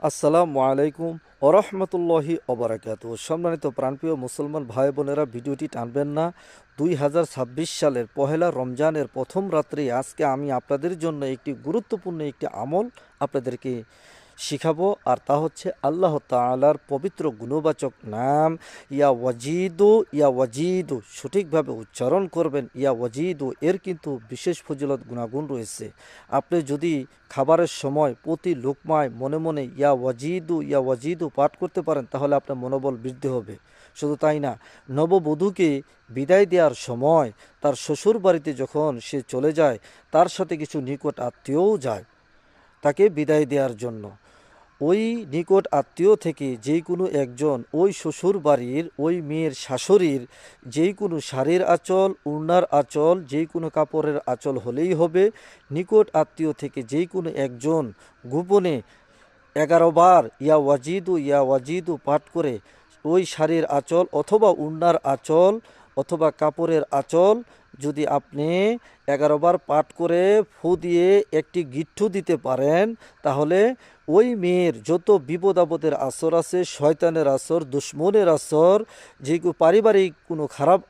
আসসালামু আলাইকুম ওরহমতুল্লাহি ওবরাকাতু। সম্মানিত প্রাণপ্রিয় মুসলমান ভাই বোনেরা, ভিডিওটি টানবেন না। 2026 সালের পহেলা রমজানের প্রথম রাত্রে আজকে আমি আপনাদের জন্য একটি গুরুত্বপূর্ণ একটি আমল আপনাদেরকে শিখাবো, আর তা হচ্ছে আল্লাহ তাআলার পবিত্র গুণবাচক নাম ইয়া ওয়াজিদু। সঠিকভাবে উচ্চারণ করবেন ইয়া ওয়াজিদু। এর কিন্তু বিশেষ ফজিলত গুণাগুণ রয়েছে। আপনি যদি খাবারের সময় প্রতি লোকমায় মনে মনে ইয়া ওয়াজিদু পাঠ করতে পারেন, তাহলে আপনার মনোবল বৃদ্ধি হবে। শুধু তাই না, নববধূকে বিদায় দেওয়ার সময় তার শ্বশুর বাড়িতে যখন সে চলে যায়, তার সাথে কিছু নিকট আত্মীয়ও যায় তাকে বিদায় দেওয়ার জন্য। ওই নিকট আত্মীয় থেকে যেই কোনো একজন ওই শ্বশুর বাড়ির ওই মেয়ের শাশুড়ির যেই কোনো শাড়ির আঁচল, উড়নার আঁচল, যেই কোনো কাপড়ের আঁচল হলেই হবে। নিকট আত্মীয় থেকে যেই কোনো একজন গোপনে 11 বার ইয়া ওয়াজিদু পাঠ করে ওই শাড়ির আঁচল অথবা উড়নার আঁচল অথবা কাপড়ের আঁচল যদি আপনি 11 বার পাঠ করে ফু দিয়ে একটি গিট্টু দিতে পারেন, তাহলে ওই মেয়ের যত বিপদ আপদের আসর আছে, শয়তানের আসর, দুশ্মনের আসর, যে পারিবারিক কোনো খারাপ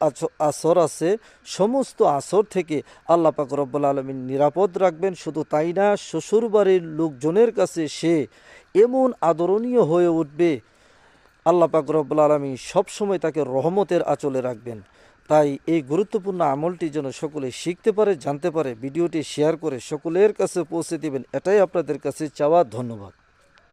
আসর আছে, সমস্ত আসর থেকে আল্লাহ পাক রব্বুল আলামিন নিরাপদ রাখবেন। শুধু তাই না, শ্বশুরবাড়ির লোকজনের কাছে সে এমন আদরণীয় হয়ে উঠবে, আল্লাহ পাক রব্বুল আলামিন সবসময় তাকে রহমতের আঁচলে রাখবেন। তাই এই গুরুত্বপূর্ণ আমলটি যেন সকলে শিখতে পারে, জানতে পারে, ভিডিওটি শেয়ার করে সকলের কাছে পৌঁছে দিবেন, এটাই আপনাদের কাছে চাওয়া। ধন্যবাদ।